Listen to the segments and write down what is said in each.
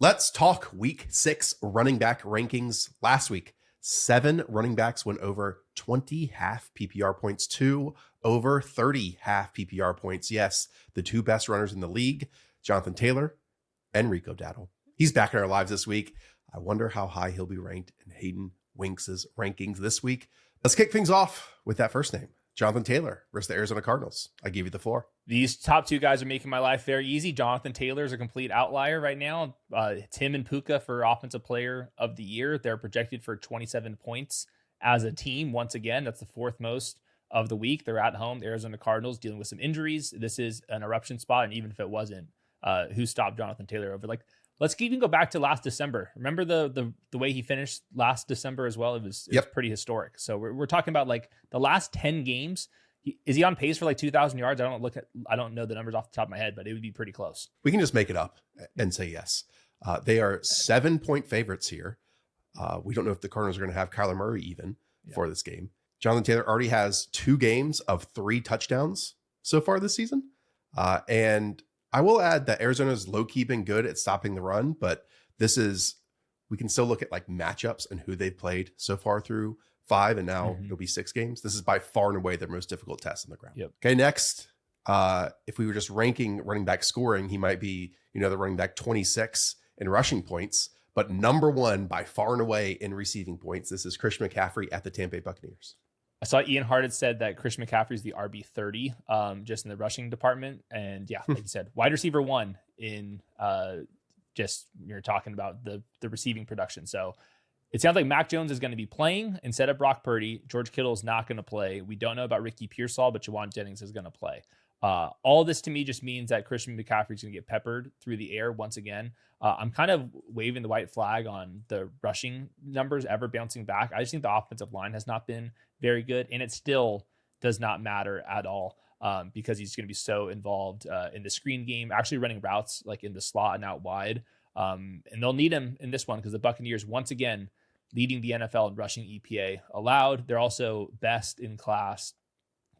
Let's talk week 6 running back rankings. Last week, 7 running backs went over 20 half PPR points, 2 over 30 half PPR points. Yes, the 2 best runners in the league, Jonathan Taylor and Rico Dowdle. He's back in our lives this week. I wonder how high he'll be ranked in Hayden Winks' rankings this week. Let's kick things off with that first name, Jonathan Taylor versus the Arizona Cardinals. I give you the floor. These top 2 guys are making my life very easy. Jonathan Taylor is a complete outlier right now. It's him and Puka for Offensive Player of the Year. They're projected for 27 points as a team. Once again, that's the 4th most of the week. They're at home. The Arizona Cardinals dealing with some injuries. This is an eruption spot, and even if it wasn't, who stopped Jonathan Taylor over? Let's even go back to last December. Remember the way he finished last December as well? It was pretty historic. So we're talking about the last 10 games. Is he on pace for 2,000 yards? I don't know the numbers off the top of my head, but it would be pretty close. We can just make it up and say yes. They are 7-point favorites here. We don't know if the Cardinals are going to have Kyler Murray even for this game. Jonathan Taylor already has 2 games of 3 touchdowns so far this season. And I will add that Arizona's low-key been good at stopping the run, but we can still look at matchups and who they've played so far through 5, and now it'll be 6 games. This is by far and away their most difficult test on the ground. Yep. Okay, next, if we were just ranking running back scoring, he might be, the running back 26 in rushing points, but number 1 by far and away in receiving points. This is Christian McCaffrey at the Tampa Bay Buccaneers. I saw Ian Hart had said that Christian McCaffrey is the RB30 just in the rushing department. And yeah, like you said, wide receiver 1 in just you're talking about the receiving production. So it sounds like Mac Jones is going to be playing instead of Brock Purdy. George Kittle is not going to play. We don't know about Ricky Pearsall, but Jawan Jennings is going to play. All this to me just means that Christian McCaffrey is going to get peppered through the air once again. I'm kind of waving the white flag on the rushing numbers ever bouncing back. I just think the offensive line has not been very good, and it still does not matter at all because he's going to be so involved in the screen game, actually running routes in the slot and out wide. And they'll need him in this one because the Buccaneers, once again, leading the NFL in rushing EPA allowed. They're also best in class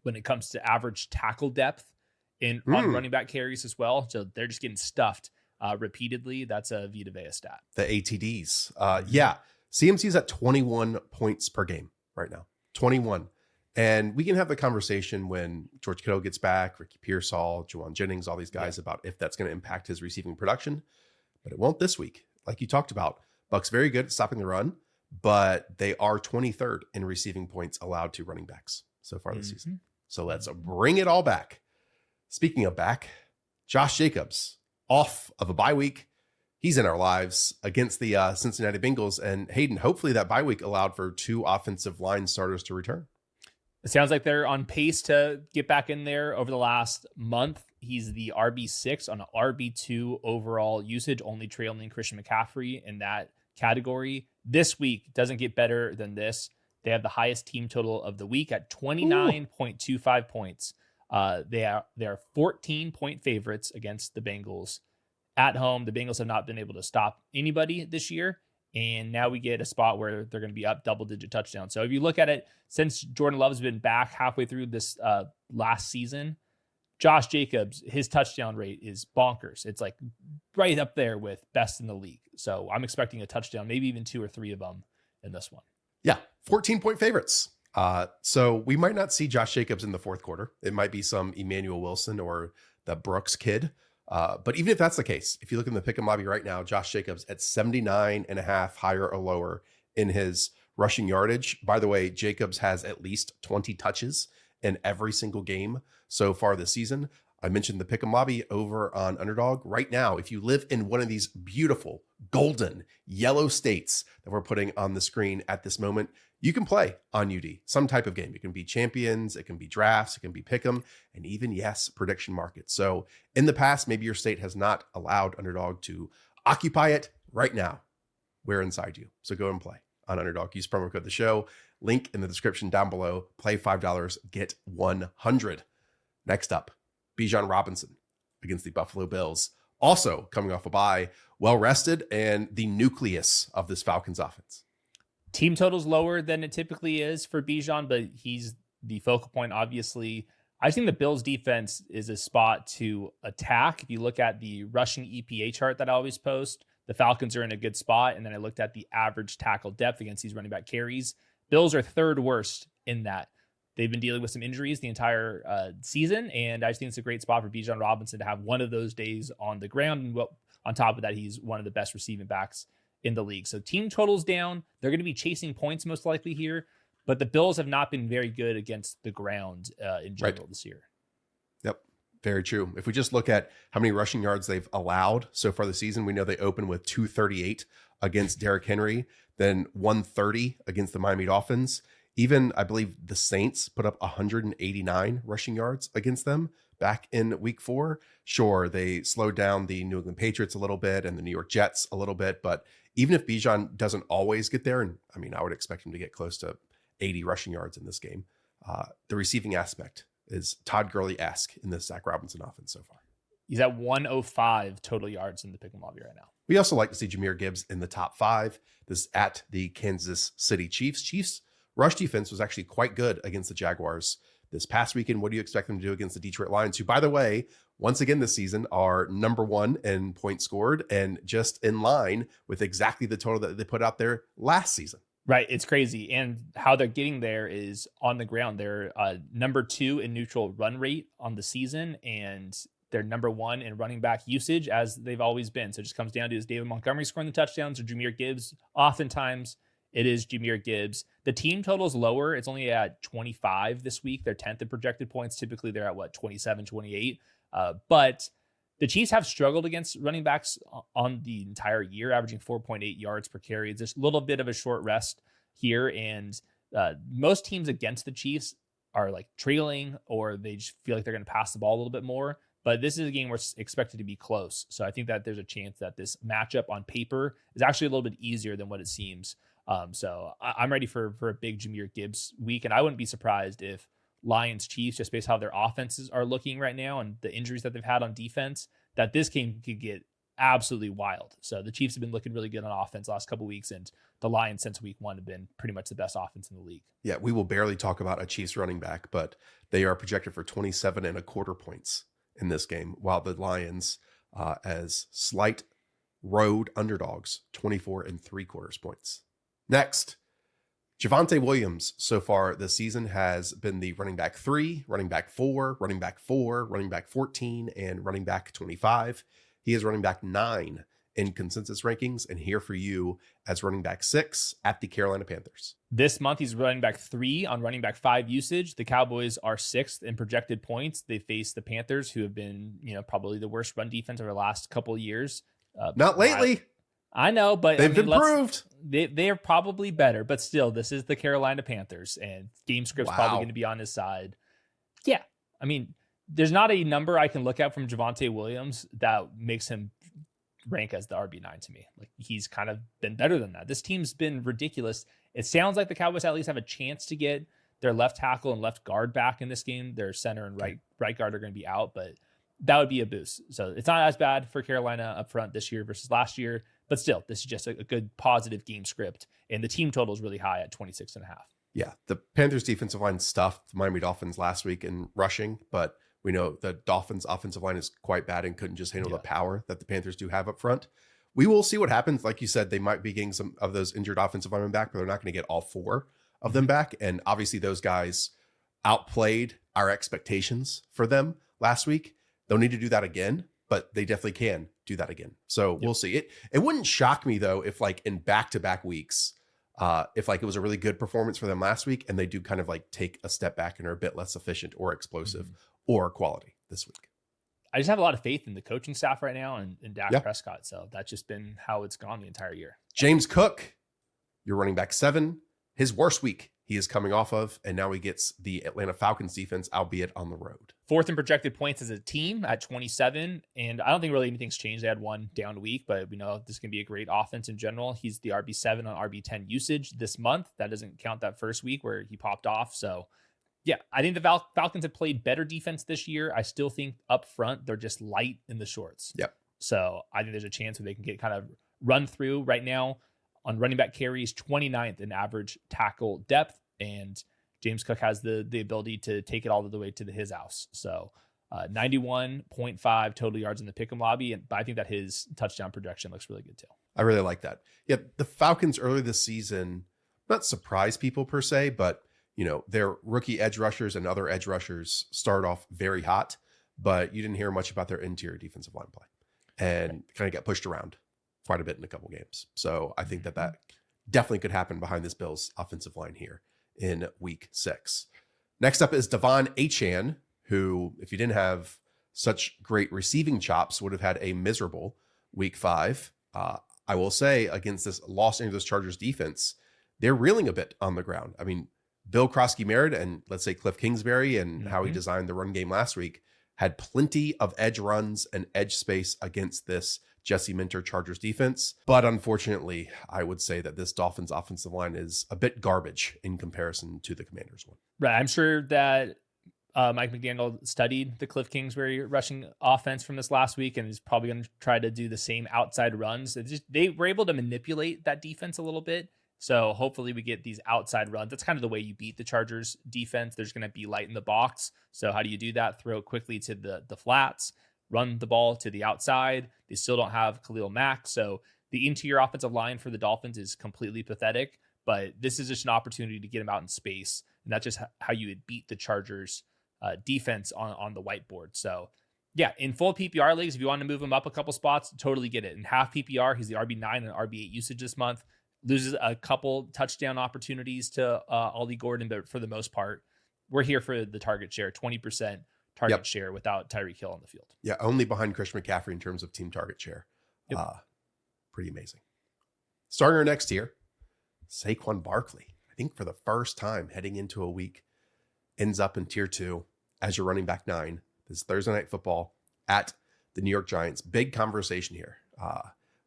when it comes to average tackle depth on running back carries as well. So they're just getting stuffed repeatedly. That's a Vita Vea stat. The ATDs. CMC's at 21 points per game right now. 21. And we can have the conversation when George Kittle gets back, Ricky Pearsall, Jawan Jennings, all these guys about if that's going to impact his receiving production. But it won't this week. Like you talked about, Bucks very good at stopping the run, but they are 23rd in receiving points allowed to running backs so far this season. So let's bring it all back. Speaking of back, Josh Jacobs off of a bye week. He's in our lives against the Cincinnati Bengals. And Hayden, hopefully that bye week allowed for 2 offensive line starters to return. It sounds like they're on pace to get back in there over the last month. He's the RB6 on an RB2 overall usage, only trailing Christian McCaffrey in that category. This week doesn't get better than this. They have the highest team total of the week at 29.25 points. They are 14-point favorites against the Bengals at home. The Bengals have not been able to stop anybody this year. And now we get a spot where they're going to be up double-digit touchdowns. So if you look at it, since Jordan Love's been back halfway through this last season, Josh Jacobs, his touchdown rate is bonkers. It's right up there with best in the league. So I'm expecting a touchdown, maybe even 2 or 3 of them in this one. Yeah, 14-point favorites. So we might not see Josh Jacobs in the 4th quarter. It might be some Emmanuel Wilson or the Brooks kid. But even if that's the case, if you look in the pick'em lobby right now, Josh Jacobs at 79.5 higher or lower in his rushing yardage. By the way, Jacobs has at least 20 touches in every single game so far this season. I mentioned the pick'em lobby over on Underdog. Right now, if you live in one of these beautiful golden yellow states that we're putting on the screen at this moment, you can play on UD, some type of game. It can be champions, it can be drafts, it can be pick'em, and even, yes, prediction markets. So in the past, maybe your state has not allowed Underdog to occupy it. Right now, we're inside you. So go and play on Underdog. Use promo code The Show. Link in the description down below. Play $5, get 100. Next up, Bijan Robinson against the Buffalo Bills. Also coming off a bye, well rested, and the nucleus of this Falcons offense. Team total's lower than it typically is for Bijan, but he's the focal point, obviously. I think the Bills defense is a spot to attack. If you look at the rushing EPA chart that I always post, the Falcons are in a good spot. And then I looked at the average tackle depth against these running back carries. Bills are third worst in that. They've been dealing with some injuries the entire season, and I just think it's a great spot for Bijan Robinson to have one of those days on the ground. And on top of that, he's one of the best receiving backs in the league. So team totals down. They're going to be chasing points most likely here, but the Bills have not been very good against the ground in general this year. Yep, very true. If we just look at how many rushing yards they've allowed so far this season, we know they open with 238 against Derrick Henry, then 130 against the Miami Dolphins. Even, I believe, the Saints put up 189 rushing yards against them back in week 4. Sure, they slowed down the New England Patriots a little bit and the New York Jets a little bit, but even if Bijan doesn't always get there, and I mean, I would expect him to get close to 80 rushing yards in this game, the receiving aspect is Todd Gurley-esque in this Zach Robinson offense so far. He's at 105 total yards in the pick 'em lobby right now. We also like to see Jahmyr Gibbs in the top 5. This is at the Kansas City Chiefs. Chiefs rush defense was actually quite good against the Jaguars this past weekend. What do you expect them to do against the Detroit Lions, who, by the way, once again this season are number 1 in points scored and just in line with exactly the total that they put out there last season? Right. It's crazy. And how they're getting there is on the ground. They're number 2 in neutral run rate on the season, and they're number 1 in running back usage, as they've always been. So it just comes down to is David Montgomery scoring the touchdowns or Jahmyr Gibbs? Oftentimes it is Jahmyr Gibbs. The team total is lower. It's only at 25 this week. They're 10th in projected points. Typically they're at 27, 28. But the Chiefs have struggled against running backs on the entire year, averaging 4.8 yards per carry. It's just a little bit of a short rest here. And most teams against the Chiefs are like trailing, or they just feel like they're going to pass the ball a little bit more. But this is a game where it's expected to be close. So I think that there's a chance that this matchup on paper is actually a little bit easier than what it seems. So I'm ready for a big Jahmyr Gibbs week. And I wouldn't be surprised if Lions Chiefs, just based on how their offenses are looking right now and the injuries that they've had on defense, that this game could get absolutely wild. So the Chiefs have been looking really good on offense last couple of weeks, and the Lions since week 1 have been pretty much the best offense in the league. Yeah, we will barely talk about a Chiefs running back, but they are projected for 27.25 points in this game, while the Lions, as slight road underdogs, 24.75 points. Next, Javonte Williams so far this season has been the running back 3, running back 4, running back 4, running back 14, and running back 25. He is running back 9 in consensus rankings, and here for you as running back 6 at the Carolina Panthers. This month, he's running back 3 on running back 5 usage. The Cowboys are 6th in projected points. They face the Panthers, who have been, probably the worst run defense over the last couple of years. Not lately. I know, but they've improved. They are probably better, but still, this is the Carolina Panthers, and game script's probably going to be on his side. Yeah, I mean, there's not a number I can look at from Javonte Williams that makes him rank as the RB9 to me. Like, he's kind of been better than that. This team's been ridiculous. It sounds like the Cowboys at least have a chance to get their left tackle and left guard back in this game. Their center and right guard are going to be out, but that would be a boost. So it's not as bad for Carolina up front this year versus last year. But still, this is just a good positive game script. And the team total is really high at 26.5. Yeah, the Panthers defensive line stuffed the Miami Dolphins last week in rushing, but we know the Dolphins offensive line is quite bad and couldn't just handle the power that the Panthers do have up front. We will see what happens. Like you said, they might be getting some of those injured offensive linemen back, but they're not going to get all 4 of them back. And obviously those guys outplayed our expectations for them last week. They'll need to do that again, but they definitely can do that again. So we'll see. It wouldn't shock me though, if like in back-to-back weeks, if like it was a really good performance for them last week and they do kind of like take a step back and are a bit less efficient or explosive or quality this week. I just have a lot of faith in the coaching staff right now and Dak Prescott. So that's just been how it's gone the entire year. James Cook, you're running back 7, his worst week he is coming off of, and now he gets the Atlanta Falcons defense, albeit on the road. 4th in projected points as a team at 27, and I don't think really anything's changed. They had one down week, but we know this can be a great offense in general. He's the RB7 on RB10 usage this month. That doesn't count that first week where he popped off. So yeah, I think the Falcons have played better defense this year. I still think up front, they're just light in the shorts. Yep. So I think there's a chance where they can get kind of run through right now on running back carries, 29th in average tackle depth. And James Cook has the ability to take it all the way to his house. So 91.5 total yards in the pick'em lobby. But I think that his touchdown projection looks really good too. I really like that. Yeah, the Falcons early this season, not surprise people per se, but their rookie edge rushers and other edge rushers start off very hot, but you didn't hear much about their interior defensive line play and kind of got pushed around quite a bit in a couple games. So I think that definitely could happen behind this Bills offensive line here in week 6. Next up is Achane, who, if you didn't have such great receiving chops, would have had a miserable week 5. I will say, against this Los Angeles Chargers defense, they're reeling a bit on the ground. I mean, Bill Croskey-Merritt and let's say Cliff Kingsbury and how he designed the run game last week had plenty of edge runs and edge space against this Jesse Minter Chargers defense. But unfortunately, I would say that this Dolphins offensive line is a bit garbage in comparison to the Commanders one. Right. I'm sure that Mike McDaniel studied the Cliff Kingsbury rushing offense from this last week and is probably going to try to do the same outside runs. They were able to manipulate that defense a little bit. So hopefully we get these outside runs. That's kind of the way you beat the Chargers defense. There's going to be light in the box. So how do you do that? Throw it quickly to the flats, run the ball to the outside. They still don't have Khalil Mack. So the interior offensive line for the Dolphins is completely pathetic, but this is just an opportunity to get them out in space. And that's just how you would beat the Chargers defense on the whiteboard. So yeah, in full PPR leagues, if you want to move him up a couple spots, totally get it. In half PPR, he's the RB9 and RB8 usage this month. Loses a couple touchdown opportunities to Ollie Gordon, but for the most part, we're here for the target share, 20% target share without Tyreek Hill on the field. Yeah, only behind Christian McCaffrey in terms of team target share. Pretty amazing. Starting our next tier, Saquon Barkley. I think for the first time heading into a week, ends up in tier 2 as your running back 9. This is Thursday Night Football at the New York Giants. Big conversation here.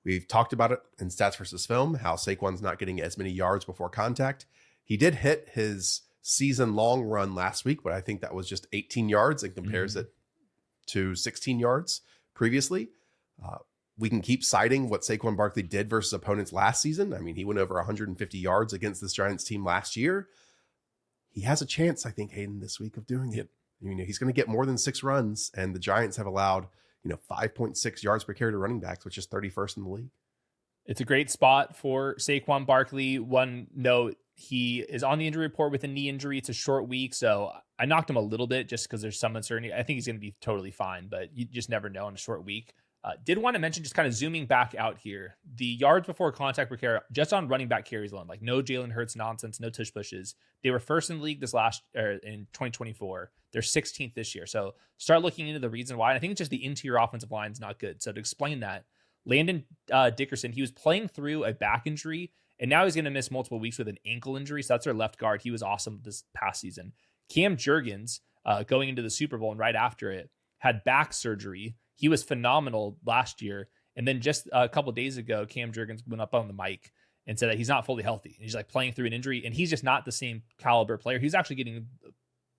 We've talked about it in Stats versus Film, how Saquon's not getting as many yards before contact. He did hit his season-long run last week, but I think that was just 18 yards and compares it to 16 yards previously. We can keep citing what Saquon Barkley did versus opponents last season. I mean, he went over 150 yards against this Giants team last year. He has a chance, I think, Hayden, this week of doing it. He's going to get more than 6 runs, and the Giants have allowed 5.6 yards per carry to running backs, which is 31st in the league. It's a great spot for Saquon Barkley. One note, he is on the injury report with a knee injury. It's a short week, so I knocked him a little bit just because there's some uncertainty. I think he's going to be totally fine, but you just never know in a short week. Did want to mention, just kind of zooming back out here, the yards before contact per carry, just on running back carries alone, like no Jalen Hurts nonsense, no tush pushes. They were first in the league in 2024. They're 16th this year. So start looking into the reason why. And I think it's just the interior offensive line is not good. So to explain that, Landon Dickerson, he was playing through a back injury, and now he's going to miss multiple weeks with an ankle injury. So that's their left guard. He was awesome this past season. Cam Jurgens, going into the Super Bowl and right after it, had back surgery. He was phenomenal last year. And then just a couple of days ago, Cam Jurgens went up on the mic and said that he's not fully healthy. He's like playing through an injury, and he's just not the same caliber player. He's actually getting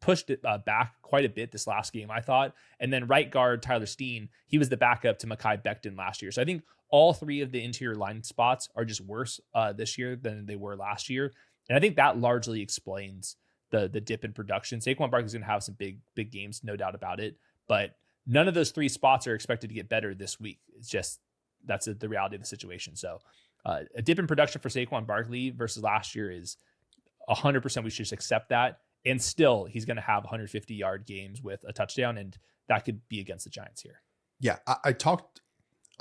pushed it back quite a bit this last game, I thought. And then right guard Tyler Steen, he was the backup to Mekhi Becton last year. So I think all 3 of the interior line spots are just worse this year than they were last year. And I think that largely explains the dip in production. Saquon Barkley's going to have some big games, no doubt about it. But none of those 3 spots are expected to get better this week. It's just, that's the reality of the situation. So a dip in production for Saquon Barkley versus last year is 100%. We should just accept that. And still, he's going to have 150-yard games with a touchdown, and that could be against the Giants here. Yeah, I talked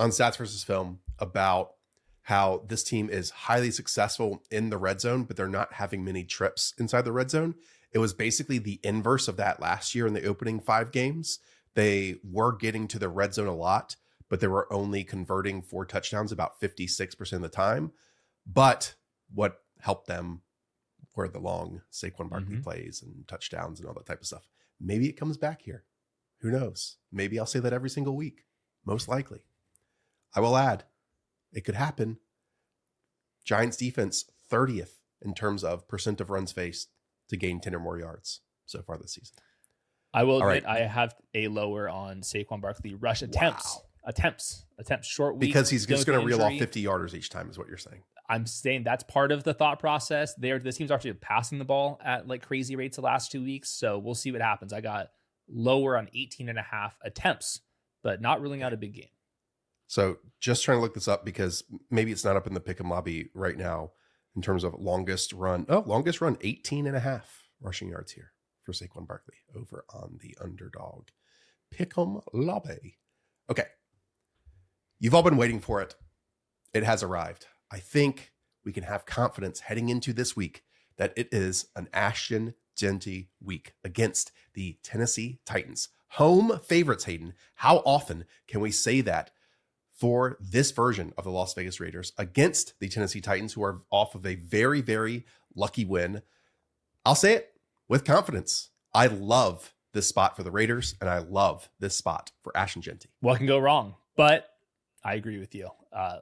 on Stats versus Film about how this team is highly successful in the red zone, but they're not having many trips inside the red zone. It was basically the inverse of that last year in the opening 5 games. They were getting to the red zone a lot, but they were only converting 4 touchdowns about 56% of the time. But what helped them were the long Saquon Barkley plays and touchdowns and all that type of stuff. Maybe it comes back here. Who knows? Maybe I'll say that every single week. Most likely. I will add, it could happen. Giants defense 30th in terms of percent of runs faced to gain 10 or more yards so far this season. I will admit, I have a lower on Saquon Barkley rush attempts. Wow. Attempts. Short week. Because he's just going to reel off 50 yarders each time is what you're saying. I'm saying that's part of the thought process. This team's actually passing the ball at like crazy rates the last 2 weeks. So we'll see what happens. I got lower on 18.5 attempts, but not ruling out a big game. So just trying to look this up because maybe it's not up in the pick'em lobby right now in terms of longest run. Oh, longest run, 18.5 rushing yards here for Saquon Barkley over on the Underdog pick'em lobby. Okay. You've all been waiting for it. It has arrived. I think we can have confidence heading into this week that it is an Ashton Jeanty week against the Tennessee Titans. Home favorites, Hayden. How often can we say that for this version of the Las Vegas Raiders against the Tennessee Titans, who are off of a very, very lucky win? I'll say it with confidence. I love this spot for the Raiders, and I love this spot for Ashton Jeanty. What can go wrong? But I agree with you.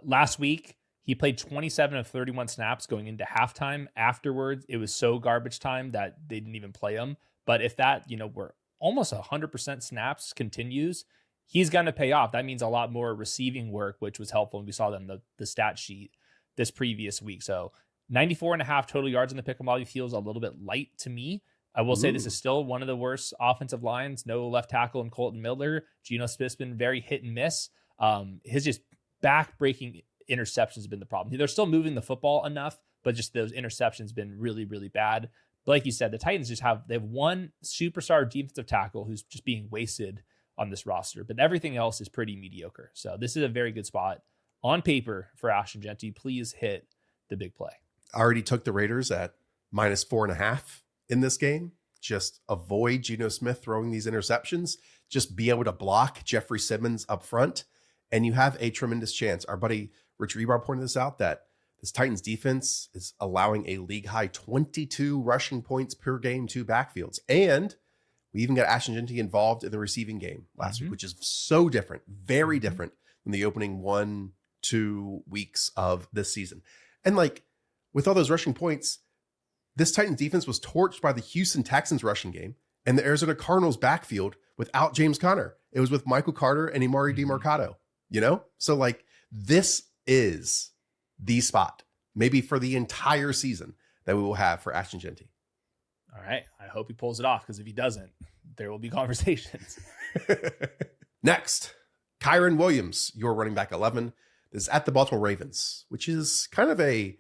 Last week, he played 27 of 31 snaps going into halftime. Afterwards, it was so garbage time that they didn't even play him. But if that, were almost 100% snaps continues, he's going to pay off. That means a lot more receiving work, which was helpful. And we saw that in the stat sheet this previous week. So 94.5 total yards in the pick'em lobby feels a little bit light to me. I will say this is still one of the worst offensive lines. No left tackle in Colton Miller. Geno Smith's been very hit and miss. His just back-breaking interceptions have been the problem. They're still moving the football enough, but just those interceptions been really, really bad. But like you said, the Titans they have one superstar defensive tackle who's just being wasted on this roster, but everything else is pretty mediocre. So this is a very good spot on paper for Ashton Jeanty. Please hit the big play. I already took the Raiders at -4.5 in this game. Just avoid Geno Smith throwing these interceptions. Just be able to block Jeffrey Simmons up front, and you have a tremendous chance. Our buddy Rich Rebar pointed this out, that this Titans defense is allowing a league high 22 rushing points per game to backfields. And we even got Ashton Jeanty involved in the receiving game last week, which is so different, very different than the opening 1-2 weeks of this season. And with all those rushing points, this Titans defense was torched by the Houston Texans rushing game and the Arizona Cardinals backfield without James Conner. It was with Michael Carter and Emari DeMarcado, So this is the spot, maybe for the entire season, that we will have for Ashton Jeanty. All right. I hope he pulls it off, because if he doesn't, there will be conversations. Next, Kyren Williams, your running back 11, is at the Baltimore Ravens, which is kind of a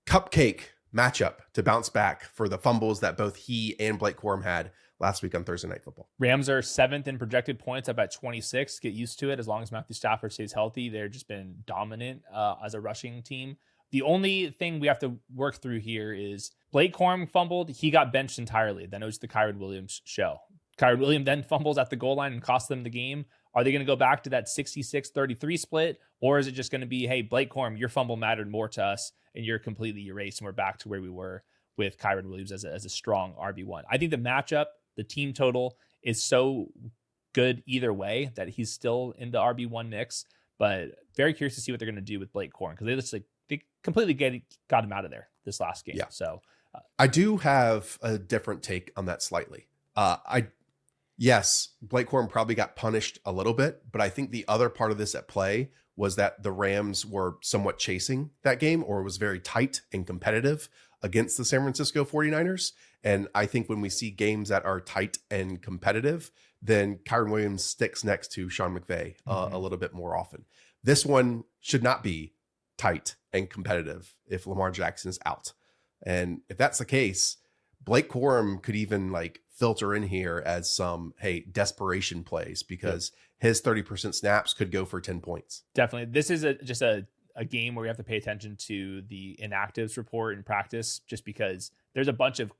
cupcake matchup to bounce back for the fumbles that both he and Blake Corum had last week on Thursday Night Football. Rams are 7th in projected points, up at 26. Get used to it. As long as Matthew Stafford stays healthy, they're just been dominant as a rushing team. The only thing we have to work through here is Blake Corum fumbled. He got benched entirely. Then it was the Kyren Williams show. Kyren Williams then fumbles at the goal line and cost them the game. Are they going to go back to that 66-33 split? Or is it just going to be, hey, Blake Corum, your fumble mattered more to us and you're completely erased, and we're back to where we were with Kyren Williams as a strong RB1? I think the matchup, the team total, is so good either way that he's still in the RB1 mix, but very curious to see what they're going to do with Blake Corum, because they completely got him out of there this last game. Yeah. So I do have a different take on that slightly. Yes, Blake Corum probably got punished a little bit, but I think the other part of this at play was that the Rams were somewhat chasing that game, or it was very tight and competitive against the San Francisco 49ers. And I think when we see games that are tight and competitive, then Kyren Williams sticks next to Sean McVay a little bit more often. This one should not be tight and competitive if Lamar Jackson is out. And if that's the case, Blake Corum could even filter in here as some, desperation plays, because his 30% snaps could go for 10 points. Definitely. This is just a game where we have to pay attention to the inactives report in practice, just because there's a bunch of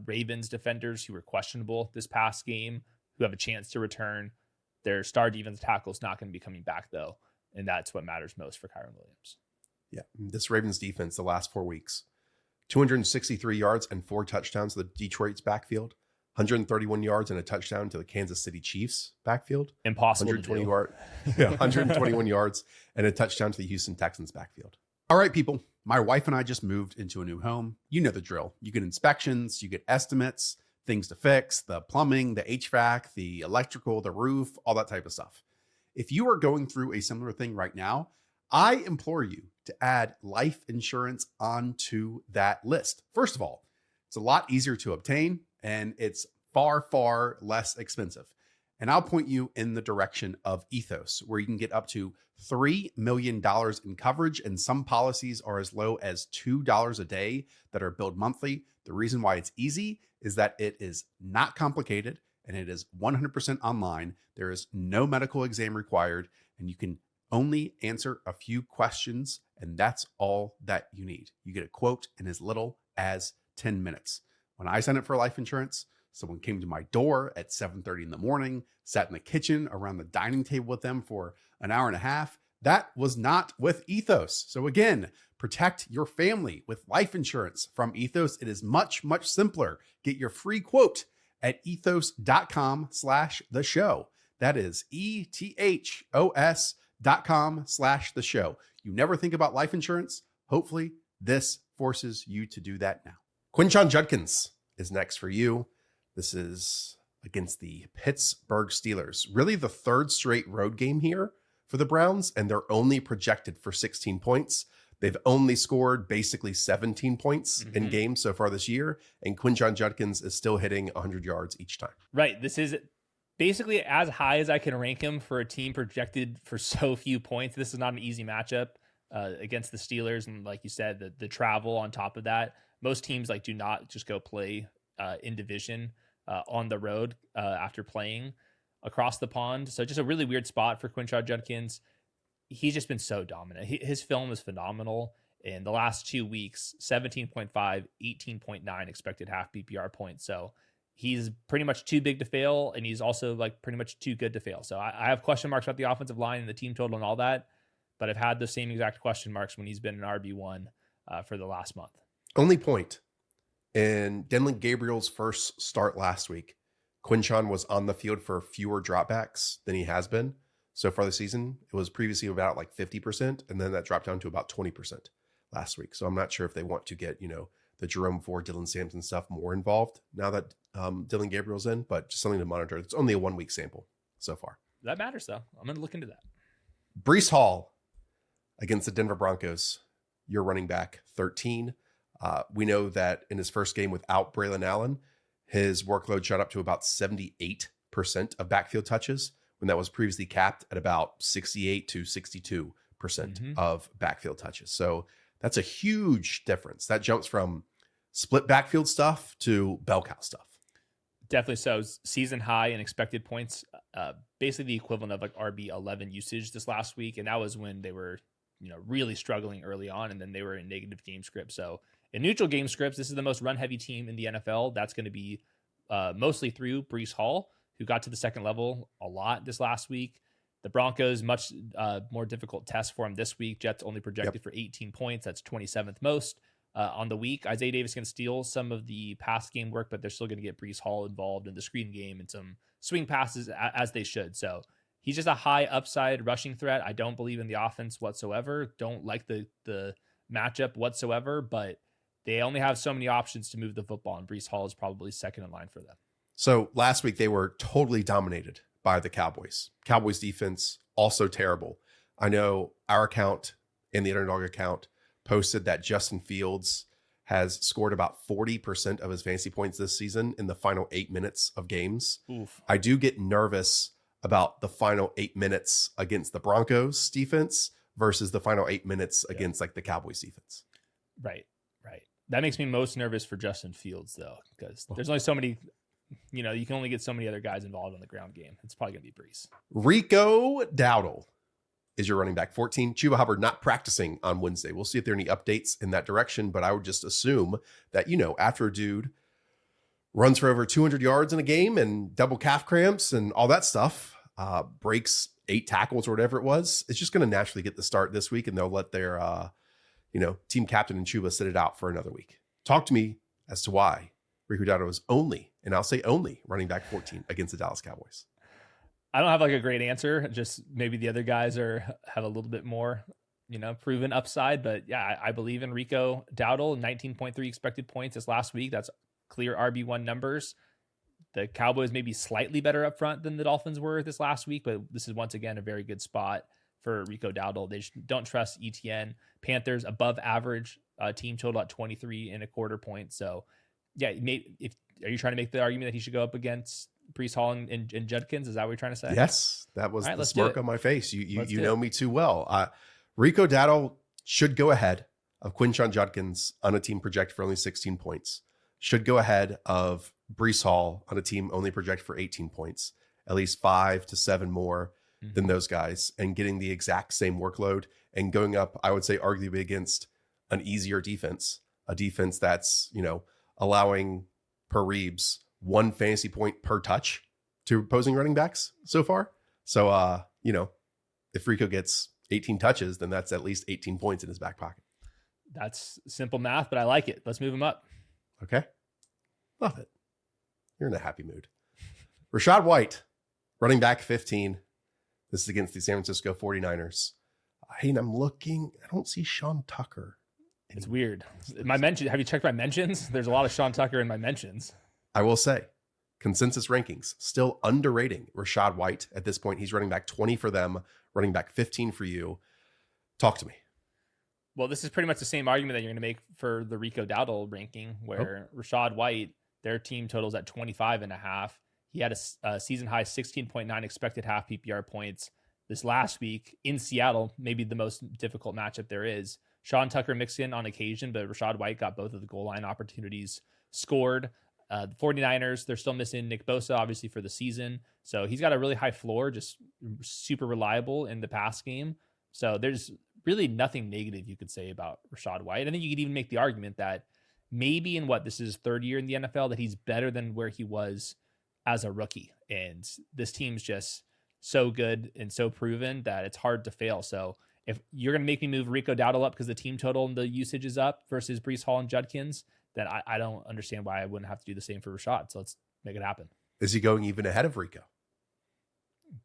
Ravens defenders who were questionable this past game who have a chance to return. Their star defensive tackle is not going to be coming back, though, and that's what matters most for Kyren Williams. Yeah, this Ravens defense the last 4 weeks, 263 yards and 4 touchdowns to the Detroit's backfield, 131 yards and a touchdown to the Kansas City Chiefs backfield. Impossible 121 yards and a touchdown to the Houston Texans backfield. All right, people. My wife and I just moved into a new home. You know the drill. You get inspections, you get estimates, things to fix, the plumbing, the HVAC, the electrical, the roof, all that type of stuff. If you are going through a similar thing right now, I implore you to add life insurance onto that list. First of all, it's a lot easier to obtain, and it's far, far less expensive. And I'll point you in the direction of Ethos, where you can get up to $3 million in coverage, and some policies are as low as $2 a day that are billed monthly. The reason why it's easy is that it is not complicated and it is 100% online. There is no medical exam required, and you can only answer a few questions, and that's all that you need. You get a quote in as little as 10 minutes. When I signed up for life insurance, someone came to my door at 7:30 in the morning, sat in the kitchen around the dining table with them for an hour and a half. That was not with Ethos. So again, protect your family with life insurance from Ethos. It is much, much simpler. Get your free quote at ethos.com/the show. That is ethos.com/the show. You never think about life insurance. Hopefully this forces you to do that now. Quinshon Judkins is next for you. This is against the Pittsburgh Steelers. Really the third straight road game here for the Browns, and they're only projected for 16 points. They've only scored basically 17 points in games so far this year, and Quinshon Judkins is still hitting 100 yards each time. Right. This is basically as high as I can rank him for a team projected for so few points. This is not an easy matchup against the Steelers, and like you said, the travel on top of that. Most teams do not just go play in division on the road after playing across the pond. So just a really weird spot for Quinshon Judkins. He's just been so dominant. His film is phenomenal. In the last 2 weeks, 17.5, 18.9 expected half PPR points. So he's pretty much too big to fail, and he's also pretty much too good to fail. So I have question marks about the offensive line and the team total and all that, but I've had the same exact question marks when he's been an RB1 for the last month. Only point. In Dillon Gabriel's first start last week, Quinshon was on the field for fewer dropbacks than he has been so far this season. It was previously about 50%, and then that dropped down to about 20% last week. So I'm not sure if they want to get, the Jerome Ford, Dylan Sampson stuff more involved now that Dillon Gabriel's in, but just something to monitor. It's only a 1 week sample so far. That matters, though. I'm going to look into that. Breece Hall against the Denver Broncos, your running back 13. We know that in his first game without Braylon Allen, his workload shot up to about 78% of backfield touches, when that was previously capped at about 68 to 62% of backfield touches. So that's a huge difference. That jumps from split backfield stuff to bell cow stuff. Definitely so. Season high in expected points, basically the equivalent of RB11 usage this last week. And that was when they were, really struggling early on, and then they were in negative game script. So in neutral game scripts, this is the most run heavy team in the NFL. That's going to be mostly through Breece Hall, who got to the second level a lot this last week. The Broncos, much more difficult test for him this week. Jets only projected for 18 points. That's 27th most on the week. Isaiah Davis can steal some of the pass game work, but they're still going to get Breece Hall involved in the screen game and some swing passes as they should. So he's just a high upside rushing threat. I don't believe in the offense whatsoever. Don't like the matchup whatsoever, but they only have so many options to move the football, and Breece Hall is probably second in line for them. So last week they were totally dominated by the Cowboys. Cowboys defense also terrible. I know our account and the Underdog account posted that Justin Fields has scored about 40% of his fantasy points this season in the final 8 minutes of games. Oof. I do get nervous about the final 8 minutes against the Broncos defense versus the final 8 minutes against the Cowboys defense. Right. That makes me most nervous for Justin Fields, though, because there's only so many, you can only get so many other guys involved in the ground game. It's probably going to be Breece. Rico Dowdle is your running back 14. Chuba Hubbard not practicing on Wednesday. We'll see if there are any updates in that direction, but I would just assume that, after a dude runs for over 200 yards in a game and double calf cramps and all that stuff, breaks 8 tackles or whatever it was, it's just going to naturally get the start this week, and they'll let their, team captain and Chuba sit it out for another week. Talk to me as to why Rico Dowdle is only, and I'll say only, running back 14 against the Dallas Cowboys. I don't have a great answer. Just maybe the other guys have a little bit more, proven upside. But yeah, I believe in Rico Dowdle. 19.3 expected points this last week. That's clear RB1 numbers. The Cowboys may be slightly better up front than the Dolphins were this last week, but this is once again a very good spot for Rico Dowdle. They don't trust Etienne. Panthers above average team total at 23.25 points. So yeah, if are you trying to make the argument that he should go up against Breece Hall and Judkins? Is that what you're trying to say? Yes, that was All right, the let's do smirk it. on my face. You Let's do know it. me too well. Rico Dowdle should go ahead of Quinshon Judkins on a team projected for only 16 points. Should go ahead of Breece Hall on a team only projected for 18 points. At least 5 to 7 more than those guys, and getting the exact same workload and going up, I would say, arguably against an easier defense, a defense that's, allowing per Reeves 1 fantasy point per touch to opposing running backs so far. So, if Rico gets 18 touches, then that's at least 18 points in his back pocket. That's simple math, but I like it. Let's move him up. Okay. Love it. You're in a happy mood. Rachaad White, running back 15. This is against the San Francisco 49ers. Hayden, I'm looking. I don't see Sean Tucker. It's weird. My mention. Have you checked my mentions? There's a lot of Sean Tucker in my mentions. I will say, consensus rankings still underrating Rachaad White at this point. He's running back 20 for them, running back 15 for you. Talk to me. Well, this is pretty much the same argument that you're going to make for the Rico Dowdle ranking, where Rachaad White, their team totals at 25.5. He had a season high 16.9 expected half PPR points this last week in Seattle, maybe the most difficult matchup there is. Sean Tucker mixed in on occasion, but Rachaad White got both of the goal line opportunities scored. The 49ers, they're still missing Nick Bosa, obviously, for the season. So he's got a really high floor, just super reliable in the pass game. So there's really nothing negative you could say about Rachaad White. I think you could even make the argument that maybe this is his third year in the NFL, that he's better than where he was as a rookie. And this team's just so good and so proven that it's hard to fail. So if you're going to make me move Rico Dowdle up because the team total and the usage is up versus Breece Hall and Judkins, then I don't understand why I wouldn't have to do the same for Rachaad. So let's make it happen. Is he going even ahead of Rico?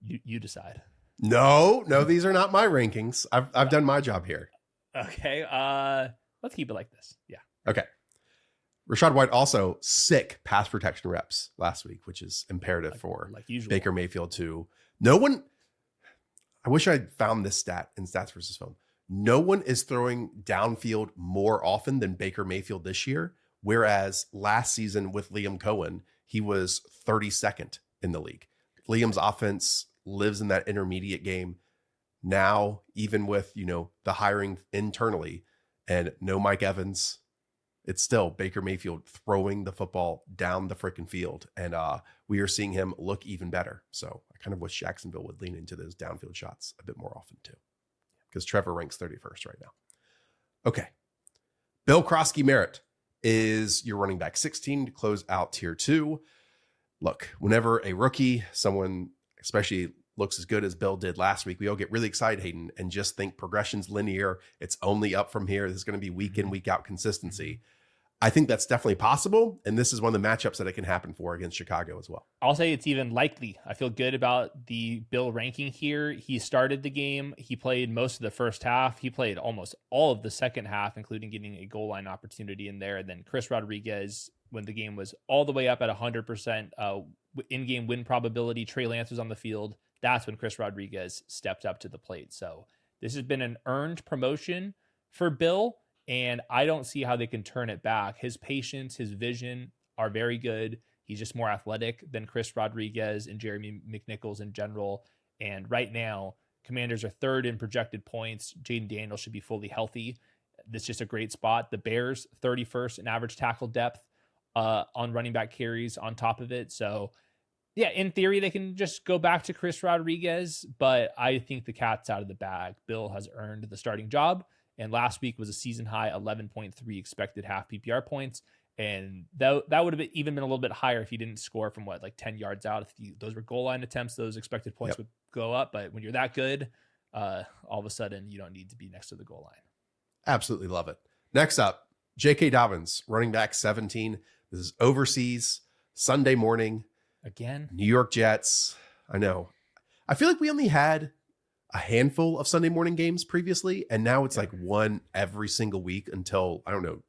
You decide. No, these are not my rankings. I've done my job here. Okay. Let's keep it like this. Yeah. Okay. Rachaad White also sick pass protection reps last week, which is imperative for like usual. Baker Mayfield to no one. I wish I'd found this stat in Stats versus Film. No one is throwing downfield more often than Baker Mayfield this year. Whereas last season with Liam Cohen, he was 32nd in the league. Liam's offense lives in that intermediate game. Now, even with, the hiring internally and no Mike Evans, it's still Baker Mayfield throwing the football down the freaking field. And we are seeing him look even better. So I kind of wish Jacksonville would lean into those downfield shots a bit more often too, because Trevor ranks 31st right now. Okay. Bill Croskey-Merritt is your running back 16 to close out tier 2. Look, whenever a rookie, someone especially looks as good as Bill did last week, we all get really excited, Hayden, and just think progression's linear. It's only up from here. This is going to be week in, week out consistency. I think that's definitely possible. And this is one of the matchups that it can happen for against Chicago as well. I'll say it's even likely. I feel good about the Bill ranking here. He started the game. He played most of the first half. He played almost all of the second half, including getting a goal line opportunity in there. And then Chris Rodriguez, when the game was all the way up at 100% in-game win probability, Trey Lance was on the field. That's when Chris Rodriguez stepped up to the plate. So this has been an earned promotion for Bill, and I don't see how they can turn it back. His patience, his vision are very good. He's just more athletic than Chris Rodriguez and Jeremy McNichols in general. And right now, Commanders are third in projected points. Jaden Daniels should be fully healthy. This is just a great spot. The Bears, 31st in average tackle depth on running back carries on top of it. So yeah, in theory, they can just go back to Chris Rodriguez, but I think the cat's out of the bag. Bill has earned the starting job, and last week was a season high 11.3 expected half PPR points, and that would have even been a little bit higher if he didn't score from 10 yards out. If those were goal line attempts, those expected points would go up, but when you're that good, all of a sudden you don't need to be next to the goal line. Absolutely love it. Next up, J.K. Dobbins, running back 17. This is overseas, Sunday morning. Again, New York Jets. I know. I feel like we only had a handful of Sunday morning games previously, and now it's like one every single week until, I don't know,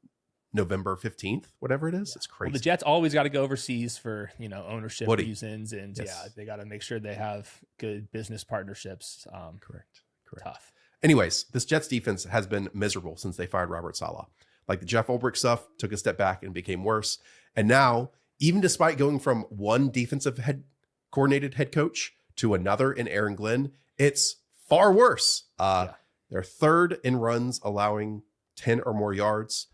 November 15th, whatever it is. It's crazy. Well, the Jets always got to go overseas for, ownership Woody. reasons. And Yes. they got to make sure they have good business partnerships. Correct. Tough. Anyways, this Jets defense has been miserable since they fired Robert Saleh. Like the Jeff Ulbrich stuff took a step back and became worse. And now even despite going from one defensive coordinated head coach to another in Aaron Glenn, it's far worse. They're third in runs, allowing 10 or more yards.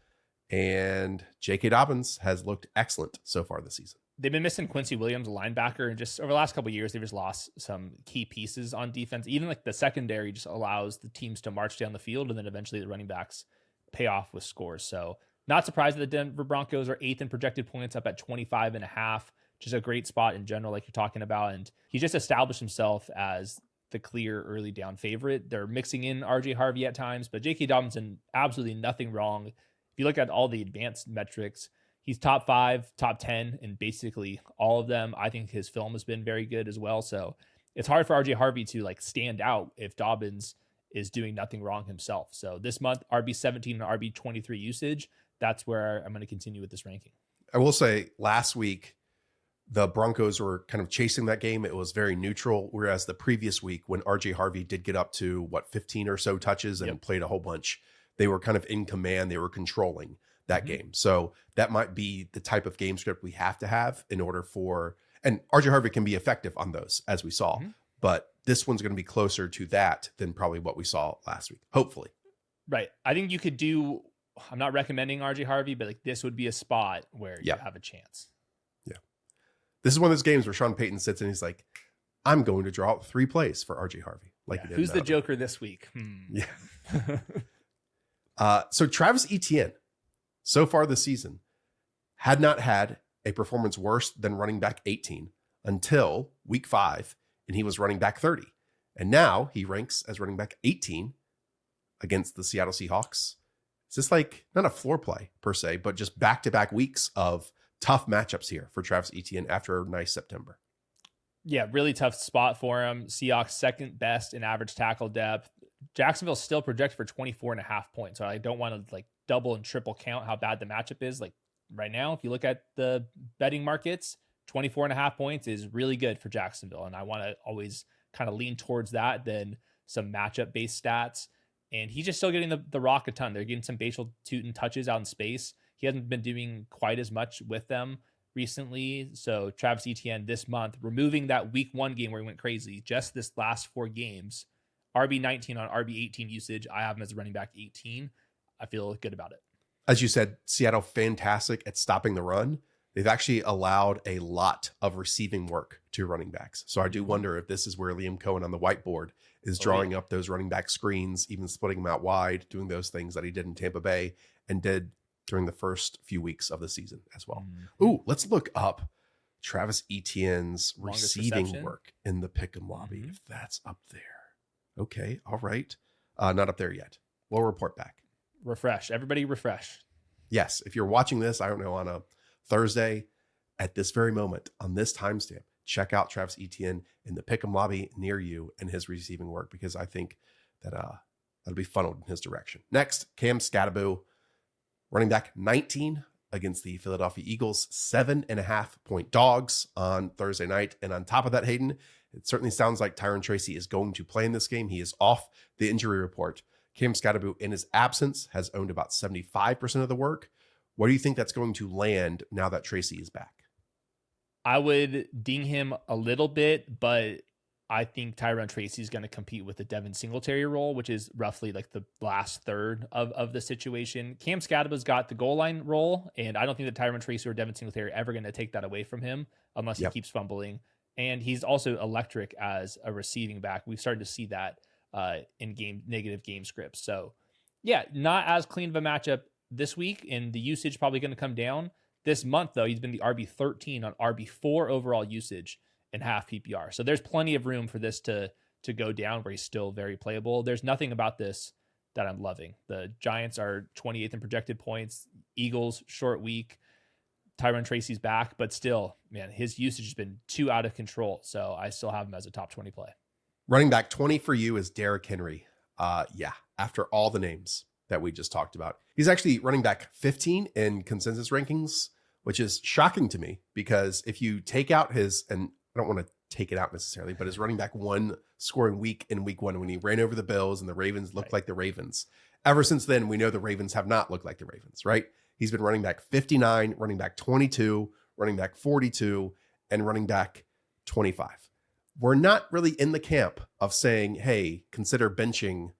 And J.K. Dobbins has looked excellent so far this season. They've been missing Quincy Williams, a linebacker, and just over the last couple of years, they've just lost some key pieces on defense. Even like the secondary just allows the teams to march down the field, and then eventually the running backs pay off with scores. So not surprised that the Denver Broncos are 8th in projected points, up at 25.5. Just a great spot in general, like you're talking about. And he just established himself as the clear early down favorite. They're mixing in RJ Harvey at times, but J.K. Dobbins did absolutely nothing wrong. If you look at all the advanced metrics, he's top 5, top 10 in basically all of them. I think his film has been very good as well. So it's hard for RJ Harvey to like stand out if Dobbins is doing nothing wrong himself. So this month, RB17 and RB23 usage, that's where I'm going to continue with this ranking. I will say last week, the Broncos were kind of chasing that game. It was very neutral. Whereas the previous week, when RJ Harvey did get up to 15 or so touches and played a whole bunch, they were kind of in command. They were controlling that game. So that might be the type of game script we have to have in order for, and RJ Harvey can be effective on those, as we saw, but this one's going to be closer to that than probably what we saw last week, hopefully. Right. I think you could do, I'm not recommending RJ Harvey, but like this would be a spot where you have a chance. Yeah. This is one of those games where Sean Payton sits and he's like, I'm going to draw out 3 plays for RJ Harvey. Like, who's the Joker this week? Yeah. So Travis Etienne, so far this season, had not had a performance worse than running back 18 until week 5, and he was running back 30. And now he ranks as running back 18 against the Seattle Seahawks. It's just like not a floor play per se, but just back-to-back weeks of tough matchups here for Travis Etienne after a nice September. Yeah, really tough spot for him. Seahawks second best in average tackle depth. Jacksonville still projected for 24.5 points. So I don't want to like double and triple count how bad the matchup is. Like right now, if you look at the betting markets, 24.5 points is really good for Jacksonville. And I want to always kind of lean towards that than some matchup based stats. And he's just still getting the rock a ton. They're getting some Bashal Tutin touches out in space. He hasn't been doing quite as much with them recently. So Travis Etienne this month, removing that week 1 game where he went crazy, just this last 4 games, RB19 on RB18 usage. I have him as a running back 18. I feel good about it. As you said, Seattle fantastic at stopping the run. They've actually allowed a lot of receiving work to running backs. So I do wonder if this is where Liam Cohen on the whiteboard is drawing up those running back screens, even splitting them out wide, doing those things that he did in Tampa Bay and did during the first few weeks of the season as well. Ooh, let's look up Travis Etienne's receiving work in the Pick'em lobby, if that's up there. Okay, all right. Not up there yet. We'll report back. Refresh. Everybody refresh. Yes, if you're watching this, I don't know, on a Thursday at this very moment, on this timestamp, check out Travis Etienne in the Pick'em lobby near you and his receiving work, because I think that that'll be funneled in his direction. Next, Cam Skattebo, running back 19 against the Philadelphia Eagles, 7.5 point dogs on Thursday night. And on top of that, Hayden, it certainly sounds like Tyrone Tracy is going to play in this game. He is off the injury report. Cam Skattebo, in his absence, has owned about 75% of the work. Where do you think that's going to land now that Tracy is back? I would ding him a little bit, but I think Tyrone Tracy is going to compete with the Devin Singletary role, which is roughly like the last third of the situation. Cam Skattebo's got the goal line role, and I don't think that Tyrone Tracy or Devin Singletary are ever going to take that away from him unless he keeps fumbling. And he's also electric as a receiving back. We've started to see that in negative game scripts. So yeah, not as clean of a matchup this week, and the usage probably going to come down. This month, though, he's been the RB13 on RB4 overall usage in half PPR. So there's plenty of room for this to go down where he's still very playable. There's nothing about this that I'm loving. The Giants are 28th in projected points. Eagles, short week. Tyrone Tracy's back, but still, man, his usage has been too out of control. So I still have him as a top 20 play. Running back 20 for you is Derrick Henry. After all the names that we just talked about, he's actually running back 15 in consensus rankings, which is shocking to me, because if you take out his, and I don't want to take it out necessarily, but his running back 1 scoring week in week 1 when he ran over the Bills and the Ravens looked like the Ravens. Ever since then, we know the Ravens have not looked like the Ravens, right? He's been running back 59, running back 22, running back 42, and running back 25. We're not really in the camp of saying, hey, consider benching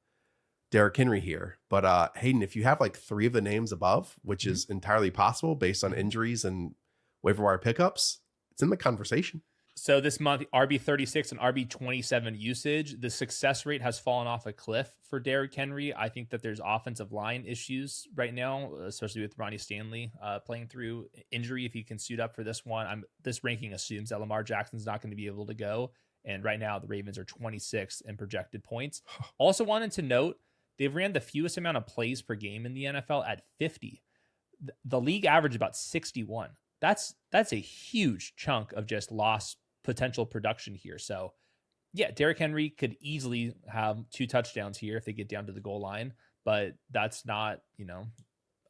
Derrick Henry here. But Hayden, if you have like 3 of the names above, which is entirely possible based on injuries and waiver wire pickups, it's in the conversation. So this month, RB36 and RB27 usage, the success rate has fallen off a cliff for Derrick Henry. I think that there's offensive line issues right now, especially with Ronnie Stanley playing through injury. If he can suit up for this one, this ranking assumes that Lamar Jackson's not going to be able to go. And right now, the Ravens are 26th in projected points. Also wanted to note, they've ran the fewest amount of plays per game in the NFL at 50. The league average about 61. That's a huge chunk of just lost potential production here. So yeah, Derrick Henry could easily have 2 touchdowns here if they get down to the goal line, but that's not,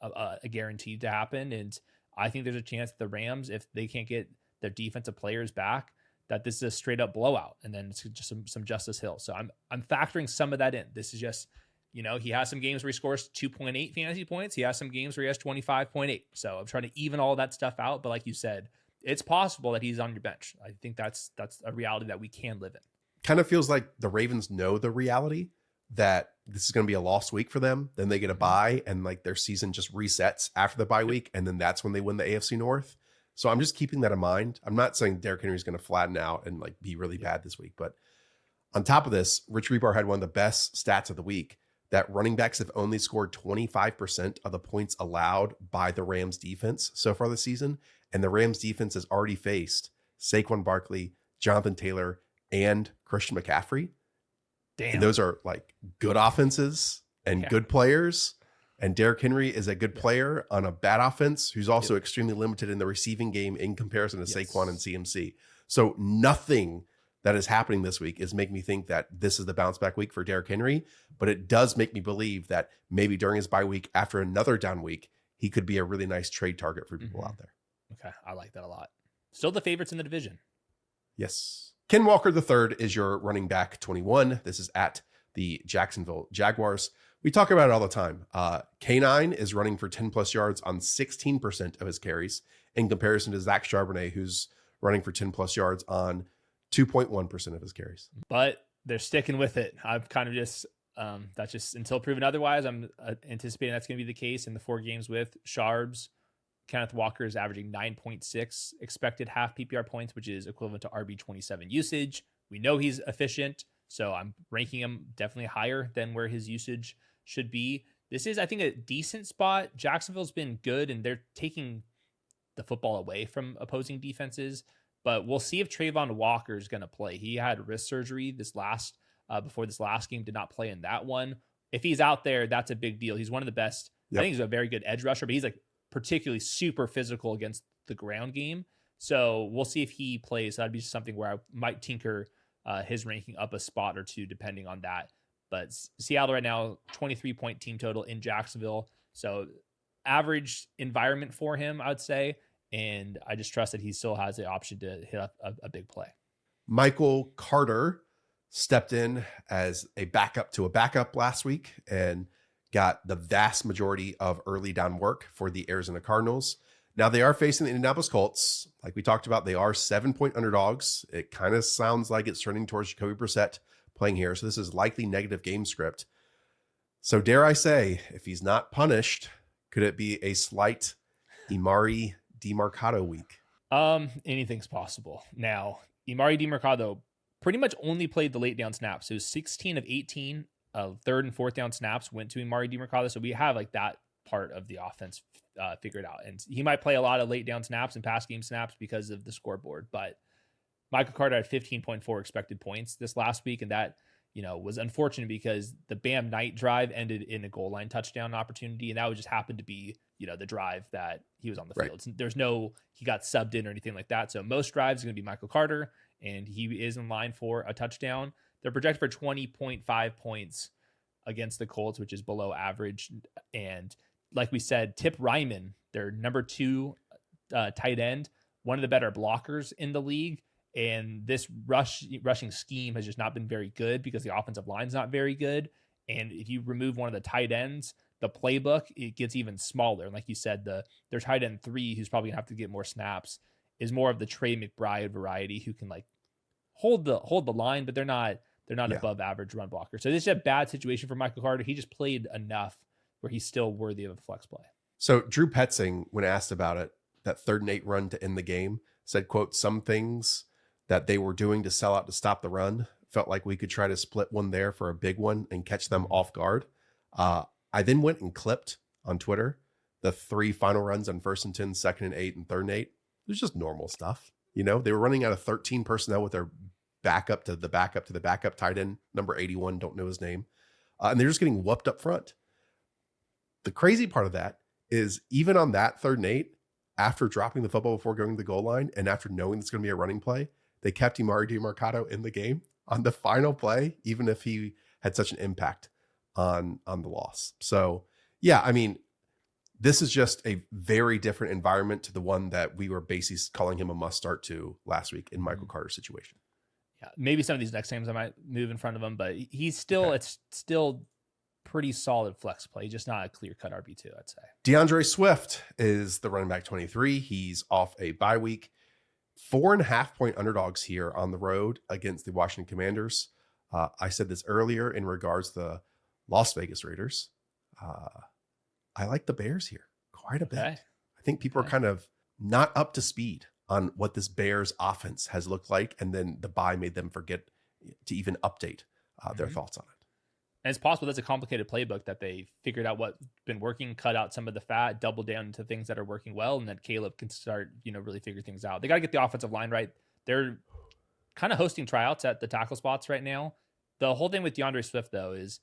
a guarantee to happen. And I think there's a chance the Rams, if they can't get their defensive players back, that this is a straight up blowout. And then it's just some Justice Hill. So I'm factoring some of that in. This is just, he has some games where he scores 2.8 fantasy points. He has some games where he has 25.8. So I'm trying to even all that stuff out. But like you said, it's possible that he's on your bench. I think that's a reality that we can live in. Kind of feels like the Ravens know the reality that this is going to be a lost week for them. Then they get a bye and like their season just resets after the bye week. And then that's when they win the AFC North. So I'm just keeping that in mind. I'm not saying Derrick Henry is going to flatten out and like be really bad this week. But on top of this, Rich Rebar had one of the best stats of the week, that running backs have only scored 25% of the points allowed by the Rams defense so far this season. And the Rams defense has already faced Saquon Barkley, Jonathan Taylor, and Christian McCaffrey. Damn. And those are like good offenses and good players. And Derrick Henry is a good player on a bad offense who's also extremely limited in the receiving game in comparison to Saquon and CMC. So nothing that is happening this week is making me think that this is the bounce back week for Derrick Henry. But it does make me believe that maybe during his bye week, after another down week, he could be a really nice trade target for people out there. Okay, I like that a lot. Still the favorites in the division. Yes. Ken Walker III is your running back 21. This is at the Jacksonville Jaguars. We talk about it all the time. K9 is running for 10 plus yards on 16% of his carries in comparison to Zach Charbonnet, who's running for 10 plus yards on 2.1% of his carries. But they're sticking with it. I've kind of just, that's just until proven otherwise. I'm anticipating that's going to be the case in the 4 games with Charbs. Kenneth Walker is averaging 9.6 expected half PPR points, which is equivalent to RB27 usage. We know he's efficient, so I'm ranking him definitely higher than where his usage should be. This is, I think, a decent spot. Jacksonville's been good, and they're taking the football away from opposing defenses. But we'll see if Trayvon Walker is going to play. He had wrist surgery before this last game, did not play in that one. If he's out there, that's a big deal. He's one of the best. I think he's a very good edge rusher, but he's like particularly super physical against the ground game. So we'll see if he plays. That'd be something where I might tinker his ranking up a spot or 2, depending on that. But Seattle right now, 23-point team total in Jacksonville. So average environment for him, I would say. And I just trust that he still has the option to hit up a big play. Michael Carter stepped in as a backup to a backup last week and got the vast majority of early down work for the Arizona Cardinals. Now they are facing the Indianapolis Colts. Like we talked about, they are 7-point underdogs. It kind of sounds like it's turning towards Jacoby Brissett playing here. So this is likely negative game script. So dare I say, if he's not punished, could it be a slight Emari Demercado week? Anything's possible. Now, Emari Demercado pretty much only played the late down snaps. So 16 of 18 of 3rd and 4th down snaps went to Emari Demercado. So we have like that part of the offense figured out. And he might play a lot of late down snaps and pass game snaps because of the scoreboard. But Michael Carter had 15.4 expected points this last week. And that, was unfortunate because the Bam Knight drive ended in a goal line touchdown opportunity. And that would just happen to be, the drive that he was on the field. There's he got subbed in or anything like that. So most drives are going to be Michael Carter, and he is in line for a touchdown. They're projected for 20.5 points against the Colts, which is below average. And like we said, Tip Ryman, their number 2 tight end, one of the better blockers in the league. And this rushing scheme has just not been very good because the offensive line's not very good. And if you remove one of the tight ends, the playbook, it gets even smaller. And like you said, their tight end 3, who's probably gonna have to get more snaps, is more of the Trey McBride variety who can like hold the line, but they're not above average run blocker. So this is a bad situation for Michael Carter. He just played enough where he's still worthy of a flex play. So Drew Petzing, when asked about it, that 3rd and 8 run to end the game, said, quote, some things that they were doing to sell out to stop the run felt like we could try to split one there for a big one and catch them off guard. I then went and clipped on Twitter the 3 final runs on 1st and 10, 2nd and 8, and 3rd and 8. It was just normal stuff. You know, they were running out of 13 personnel with their backup to the backup tight end, number 81, don't know his name. And they're just getting whooped up front. The crazy part of that is even on that 3rd and 8, after dropping the football before going to the goal line and after knowing it's going to be a running play, they kept Emari Demercado in the game on the final play, even if he had such an impact on the loss. So, yeah, I mean, this is just a very different environment to the one that we were basically calling him a must start to last week in Michael Carter's situation. Yeah, maybe some of these next games I might move in front of him, but he's still, it's still pretty solid flex play, just not a clear-cut RB2, I'd say. DeAndre Swift is the running back 23. He's off a bye week. 4.5-point underdogs here on the road against the Washington Commanders. I said this earlier in regards to the Las Vegas Raiders. I like the Bears here quite a bit. I think people are kind of not up to speed on what this Bears offense has looked like, and then the bye made them forget to even update their thoughts on it. And it's possible that's a complicated playbook that they figured out what's been working, cut out some of the fat, double down into things that are working well, and that Caleb can start, really figure things out. They got to get the offensive line right. They're kind of hosting tryouts at the tackle spots right now. The whole thing with DeAndre Swift, though, is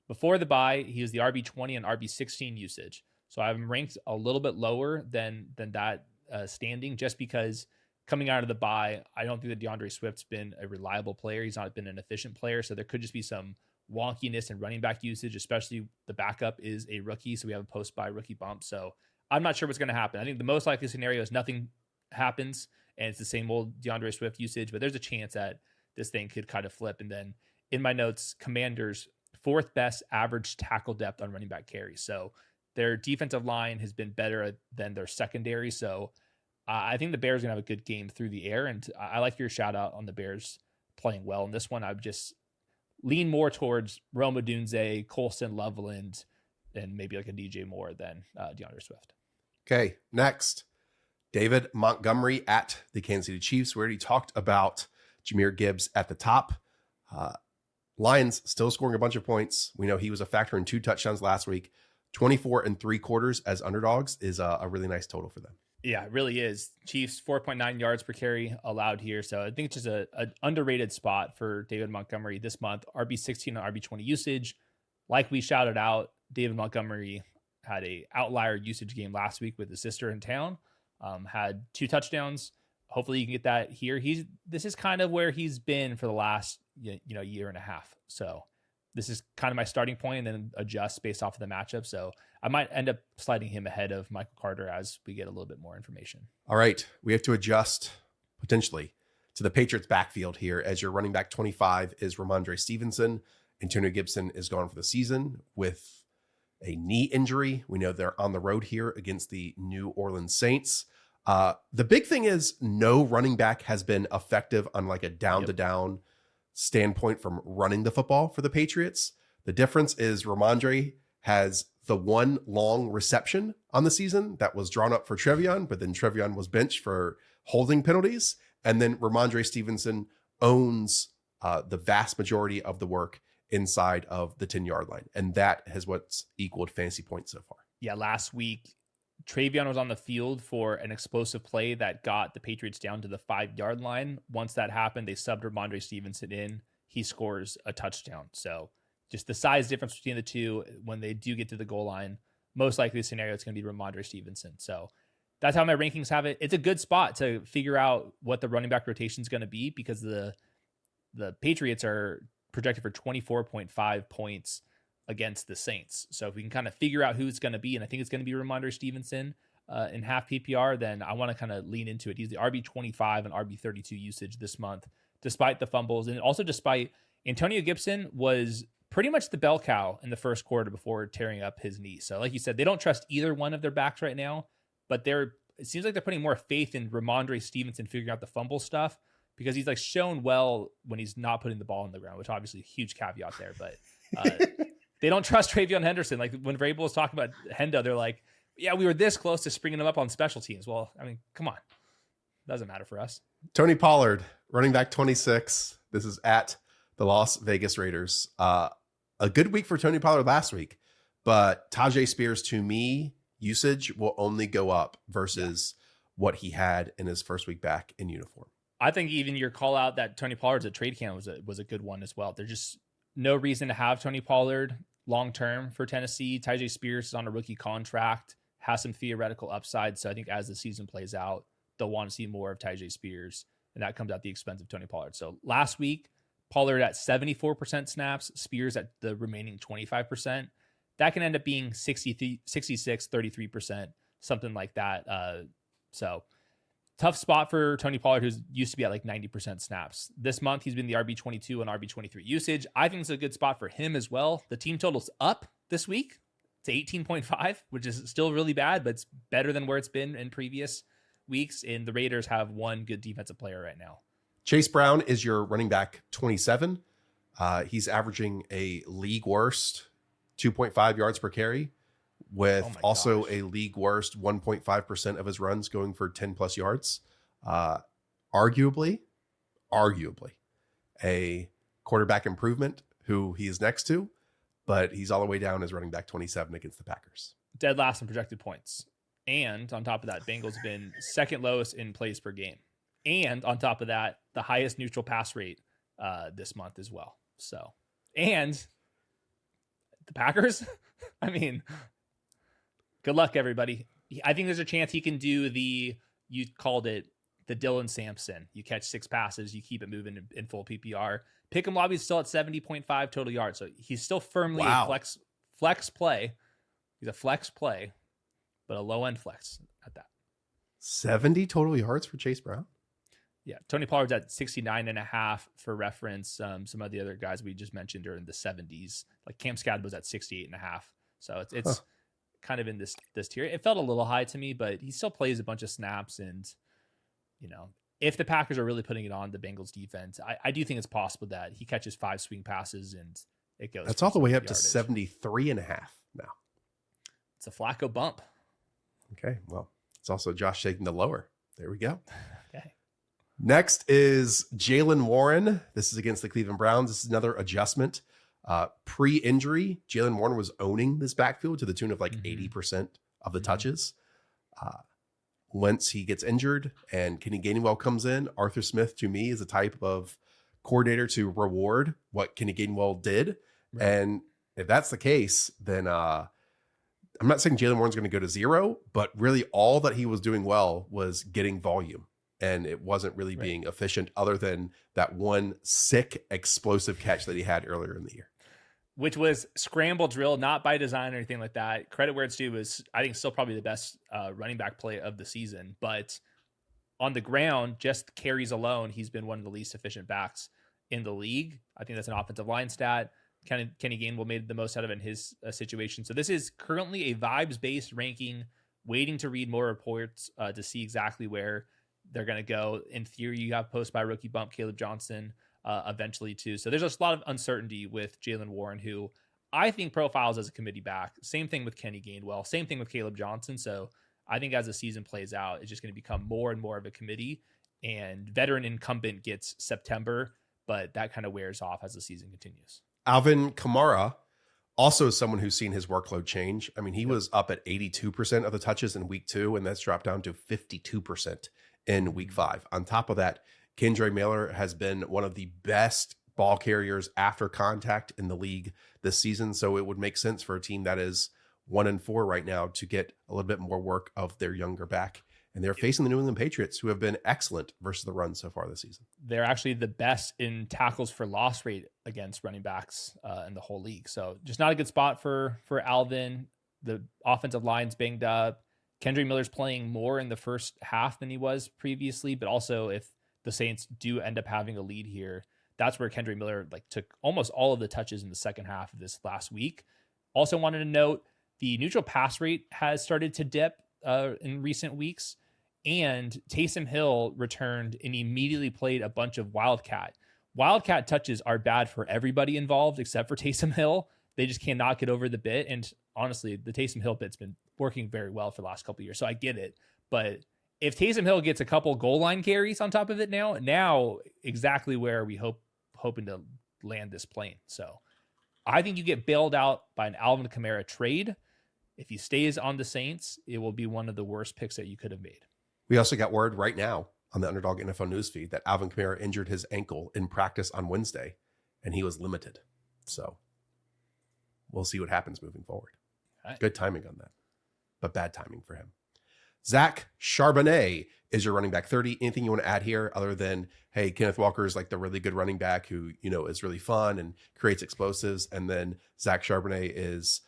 before the bye, he was the RB20 and RB16 usage. So I have him ranked a little bit lower than that standing, just because coming out of the bye, I don't think that DeAndre Swift's been a reliable player. He's not been an efficient player. So there could just be some wonkiness in running back usage, especially the backup is a rookie. So we have a post-bye rookie bump. So I'm not sure what's going to happen. I think the most likely scenario is nothing happens and it's the same old DeAndre Swift usage, but there's a chance that this thing could kind of flip. And then in my notes, Commanders 4th best average tackle depth on running back carries. So their defensive line has been better than their secondary. So I think the Bears are going to have a good game through the air. And I like your shout out on the Bears playing well. In this one, I would just lean more towards Rome Odunze, Colston Loveland, and maybe like a DJ Moore than DeAndre Swift. Okay, next, David Montgomery at the Kansas City Chiefs. We already talked about Jahmyr Gibbs at the top. Lions still scoring a bunch of points. We know he was a factor in 2 touchdowns last week. 24 3/4 as underdogs is a really nice total for them. Yeah, it really is. Chiefs 4.9 yards per carry allowed here. So I think it's just an underrated spot for David Montgomery this month. RB16 and RB20 usage. Like we shouted out, David Montgomery had a outlier usage game last week with his sister in town. Had 2 touchdowns. Hopefully you can get that here. This is kind of where he's been for the last year and a half. So this is kind of my starting point, and then adjust based off of the matchup. So I might end up sliding him ahead of Michael Carter as we get a little bit more information. All right. We have to adjust potentially to the Patriots backfield here, as your running back 25 is Rhamondre Stevenson. Antonio Gibson is gone for the season with a knee injury. We know they're on the road here against the New Orleans Saints. The big thing is no running back has been effective on like a down-to-down standpoint from running the football for the Patriots. The difference is Rhamondre has the one long reception on the season that was drawn up for Trevion, but then Trevion was benched for holding penalties. And then Rhamondre Stevenson owns the vast majority of the work inside of the 10-yard line. And that has what's equaled fantasy points so far. Yeah, last week, Trevion was on the field for an explosive play that got the Patriots down to the 5-yard line. Once that happened, they subbed Rhamondre Stevenson in. He scores a touchdown. So just the size difference between the two, when they do get to the goal line, most likely the scenario it's going to be Rhamondre Stevenson. So that's how my rankings have it. It's a good spot to figure out what the running back rotation is going to be, because the Patriots are projected for 24.5 points against the Saints. So if we can kind of figure out who it's going to be, and I think it's going to be Rhamondre Stevenson in half PPR, then I want to kind of lean into it. He's the RB25 and RB32 usage this month, despite the fumbles. And also despite Antonio Gibson was pretty much the bell cow in the first quarter before tearing up his knee. So like you said, they don't trust either one of their backs right now, but they're it seems like they're putting more faith in Rhamondre Stevenson figuring out the fumble stuff, because he's like shown well when he's not putting the ball on the ground, which obviously a huge caveat there, but they don't trust Travion Henderson. Like when Vrabel was talking about Hendo, they're like, yeah, we were this close to springing him up on special teams. Well, I mean, come on. Doesn't matter for us. Tony Pollard, running back 26. This is at the Las Vegas Raiders. A good week for Tony Pollard last week, but Tajay Spears, to me, usage will only go up versus what he had in his first week back in uniform. I think even your call out that Tony Pollard's a trade can was a good one as well. There's just no reason to have Tony Pollard long-term for Tennessee. Tajay Spears is on a rookie contract, has some theoretical upside. So I think as the season plays out, they'll want to see more of Tajay Spears, and that comes at the expense of Tony Pollard. So last week, Pollard at 74% snaps, Spears at the remaining 25%. That can end up being 66, 33%, something like that. So tough spot for Tony Pollard, who's used to be at like 90% snaps. This month, he's been the RB22 and RB23 usage. I think it's a good spot for him as well. The team total's up this week to 18.5, which is still really bad, but it's better than where it's been in previous weeks. And the Raiders have one good defensive player right now. Chase Brown is your running back 27. He's averaging a league worst 2.5 yards per carry, with also a league worst 1.5% of his runs going for 10 plus yards. Arguably a quarterback improvement who he is next to, but he's all the way down as running back 27 against the Packers. Dead last in projected points. And on top of that, Bengals have been second lowest in plays per game. And on top of that, the highest neutral pass rate this month as well. So, and the Packers, I mean, good luck, everybody. I think there's a chance he can do you called it the Dylan Sampson. You catch 6 passes, you keep it moving in full PPR. Pick'em Lobby's still at 70.5 total yards. So he's still firmly a flex play. He's a flex play, but a low end flex at that. 70 total yards for Chase Brown? Yeah. Tony Pollard's at 69.5 for reference. Some of the other guys we just mentioned are in the 70s. Like Cam Skattebo at 68.5. So it's kind of in this tier. It felt a little high to me, but he still plays a bunch of snaps. And, you know, if the Packers are really putting it on the Bengals defense, I do think it's possible that he catches 5 swing passes and it goes. That's all the way up to 73.5 now. It's a Flacco bump. Okay. Well, it's also Josh shaking the lower. There we go. Okay. Next is Jaylen Warren. This is against the Cleveland Browns. This is another adjustment. Pre-injury, Jaylen Warren was owning this backfield to the tune of like 80% of the touches. Once he gets injured and Kenny Gainwell comes in, Arthur Smith, to me, is a type of coordinator to reward what Kenny Gainwell did. Right. And if that's the case, then I'm not saying Jaylen Warren's going to go to 0, but really all that he was doing well was getting volume. And it wasn't really being efficient other than that one sick, explosive catch that he had earlier in the year. Which was scramble drill, not by design or anything like that. Credit where it's due was, I think, still probably the best running back play of the season. But on the ground, just carries alone, he's been one of the least efficient backs in the league. I think that's an offensive line stat. Kenny Gainwell made the most out of it in his situation. So this is currently a vibes-based ranking, waiting to read more reports to see exactly where they're going to go. In theory, you have post by rookie bump Caleb Johnson eventually too. So there's just a lot of uncertainty with Jaylen Warren, who I think profiles as a committee back. Same thing with Kenny Gainwell. Same thing with Caleb Johnson. So I think as the season plays out, it's just going to become more and more of a committee. And veteran incumbent gets September, but that kind of wears off as the season continues. Alvin Kamara also is someone who's seen his workload change. I mean, he was up at 82% of the touches in week 2, and that's dropped down to 52% in week 5. On top of that, Kendre Miller has been one of the best ball carriers after contact in the league this season. So it would make sense for a team that is 1-4 right now to get a little bit more work of their younger back. And they're facing the New England Patriots, who have been excellent versus the run so far this season. They're actually the best in tackles for loss rate against running backs in the whole league. So just not a good spot for Alvin. The offensive line's banged up. Kendre Miller's playing more in the first half than he was previously, but also if the Saints do end up having a lead here, that's where Kendre Miller took almost all of the touches in the second half of this last week. Also wanted to note the neutral pass rate has started to dip in recent weeks. And Taysom Hill returned and immediately played a bunch of Wildcat. Wildcat touches are bad for everybody involved except for Taysom Hill. They just cannot get over the bit. And honestly, the Taysom Hill bit's been working very well for the last couple of years. So I get it. But if Taysom Hill gets a couple goal line carries on top of it now exactly where we hoping to land this plane. So I think you get bailed out by an Alvin Kamara trade. If he stays on the Saints, it will be one of the worst picks that you could have made. We also got word right now on the Underdog NFL newsfeed that Alvin Kamara injured his ankle in practice on Wednesday, and he was limited. So we'll see what happens moving forward. Right. Good timing on that, but bad timing for him. Zach Charbonnet is your running back 30. Anything you want to add here other than, hey, Kenneth Walker is like the really good running back who, is really fun and creates explosives. And then Zach Charbonnet is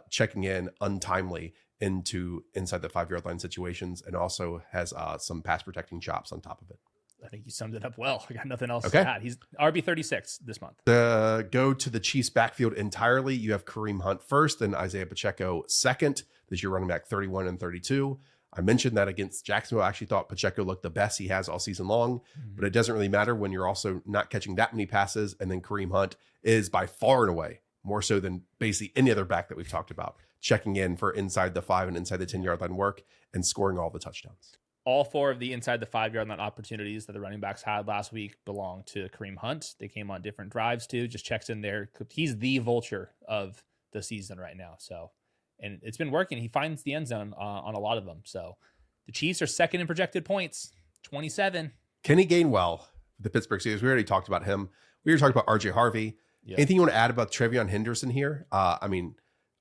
checking in untimely into inside the 5-yard line situations and also has some pass protecting chops on top of it. I think you summed it up well. I got nothing else Okay. to add. He's RB 36 this month. Go to the Chiefs backfield entirely. You have Kareem Hunt first and Isiah Pacheco second. This is your running back 31 and 32. I mentioned that against Jacksonville. I actually thought Pacheco looked the best he has all season long, but it doesn't really matter when you're also not catching that many passes. And then Kareem Hunt is by far and away more so than basically any other back that we've talked about, checking in for inside the 5 and inside the 10-yard line work and scoring all the touchdowns. All 4 of the inside the 5-yard line opportunities that the running backs had last week belong to Kareem Hunt. They came on different drives too, just checks in there. He's the vulture of the season right now. So, and it's been working. He finds the end zone on a lot of them. So the Chiefs are second in projected points, 27. Kenny Gainwell, the Pittsburgh Steelers. We already talked about him. We were talking about RJ Harvey. Yeah. Anything you want to add about Trevion Henderson here?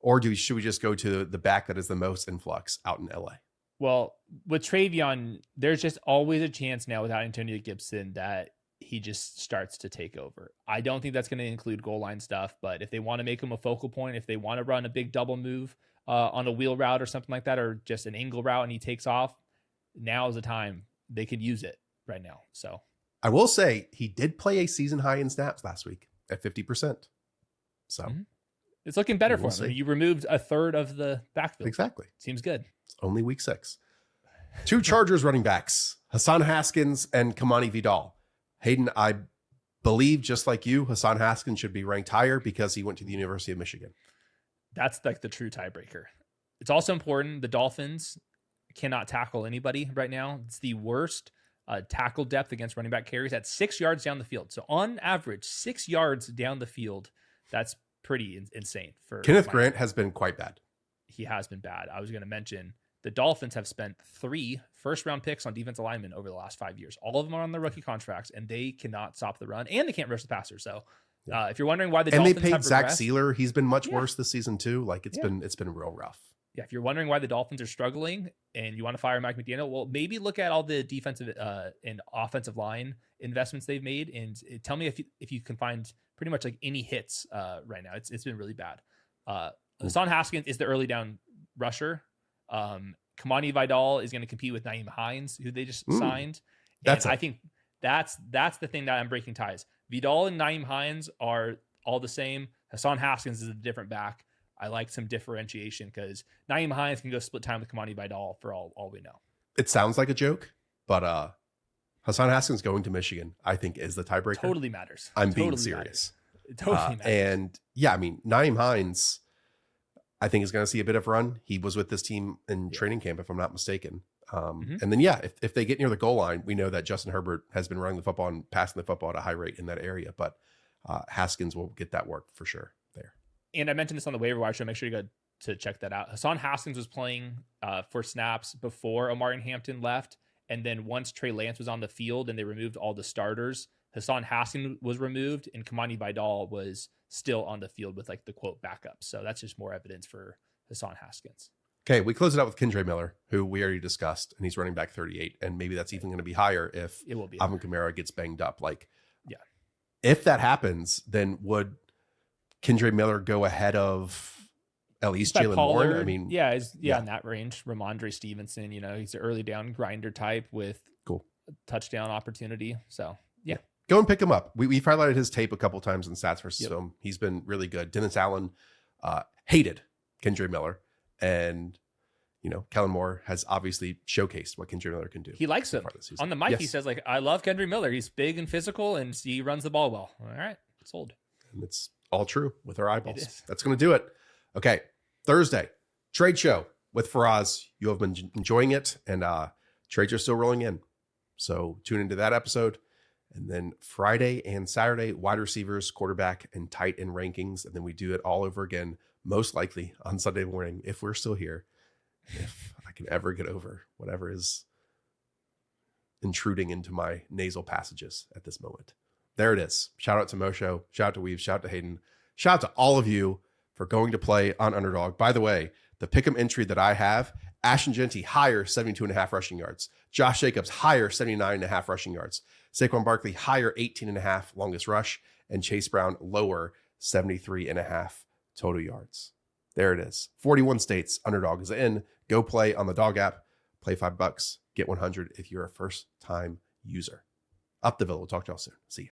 Or should we just go to the back that is the most influx out in LA? Well, with Trevion, there's just always a chance now without Antonio Gibson that he just starts to take over. I don't think that's going to include goal line stuff, but if they want to make him a focal point, if they want to run a big double move on a wheel route or something like that, or just an angle route and he takes off, now is the time they could use it right now. So I will say he did play a season high in snaps last week at 50%. So it's looking better we'll for him. see. You removed a third of the backfield. Exactly. Seems good. It's only week 6. 2 Chargers running backs, Hassan Haskins and Kamani Vidal. Hayden, I believe just like you, Hassan Haskins should be ranked higher because he went to the University of Michigan. That's like the true tiebreaker. It's also important. The Dolphins cannot tackle anybody right now. It's the worst tackle depth against running back carries at 6 yards down the field. So on average, 6 yards down the field. That's pretty insane. For Kenneth Grant has been quite bad. He has been bad. I was going to mention the Dolphins have spent 3 first-round picks on defensive linemen over the last 5 years. All of them are on their rookie contracts, and they cannot stop the run, and they can't rush the passer. So if you're wondering why the Dolphins they paid have Zach regressed, Sealer. He's been much worse this season too. Like it's been real rough. Yeah, if you're wondering why the Dolphins are struggling and you want to fire Mike McDaniel, well, maybe look at all the defensive and offensive line investments they've made, and tell me if you can find pretty much like any hits right now. It's been really bad. Hassan Haskins is the early down rusher. Kamani Vidal is going to compete with Nyheim Hines, who they just signed. I think that's the thing that I'm breaking ties. Vidal and Nyheim Hines are all the same. Hassan Haskins is a different back. I like some differentiation because Nyheim Hines can go split time with Kamani Vidal for all we know. It sounds like a joke, but Hassan Haskins going to Michigan, I think, is the tiebreaker. Totally matters. I'm totally being serious. Matters. It totally matters. And yeah, I mean, Nyheim Hines, I think is going to see a bit of run. He was with this team in training camp, if I'm not mistaken. And then, if they get near the goal line, we know that Justin Herbert has been running the football and passing the football at a high rate in that area, but Haskins will get that work for sure there. And I mentioned this on the waiver wire, so make sure you go to check that out. Hassan Haskins was playing for snaps before Omari Hampton left. And then once Trey Lance was on the field and they removed all the starters, Hassan Haskins was removed and Kamani Vidal was still on the field with like the quote backup. So that's just more evidence for Hassan Haskins. Okay, we close it out with Kendre Miller, who we already discussed, and he's running back 38. And maybe that's even going to be higher if It will be. Alvin Kamara gets banged up. If that happens, then would Kendre Miller go ahead of at least Jaylen Warren? I mean, in that range. Rhamondre Stevenson, he's an early down grinder type with cool touchdown opportunity. So yeah. Go and pick him up. We've highlighted his tape a couple times in Stats versus Film. He's been really good. Dennis Allen hated Kendre Miller, and Kellen Moore has obviously showcased what Kendre Miller can do. He likes him. On the mic, Yes. he says, like, I love Kendre Miller. He's big and physical, and he runs the ball well. All right, sold. And it's all true with our It eyeballs. is. That's going to do it. Okay. Thursday, trade show with Faraz. You have been enjoying it, and trades are still rolling in. So tune into that episode. And then Friday and Saturday, wide receivers, quarterback, and tight end rankings. And then we do it all over again, most likely on Sunday morning, if we're still here, if I can ever get over whatever is intruding into my nasal passages at this moment. There it is. Shout out to Mosho. Shout out to Weave. Shout out to Hayden. Shout out to all of you for going to play on Underdog. By the way, the pick'em entry that I have, Ashton Jeanty, higher 72.5 rushing yards. Josh Jacobs, higher 79.5 rushing yards. Saquon Barkley, higher 18.5 longest rush. And Chase Brown, lower 73.5 total yards. There it is. 41 states. Underdog is in. Go play on the Dog app. Play $5. Get 100 if you're a first-time user. Up the Ville. We'll talk to y'all soon. See you.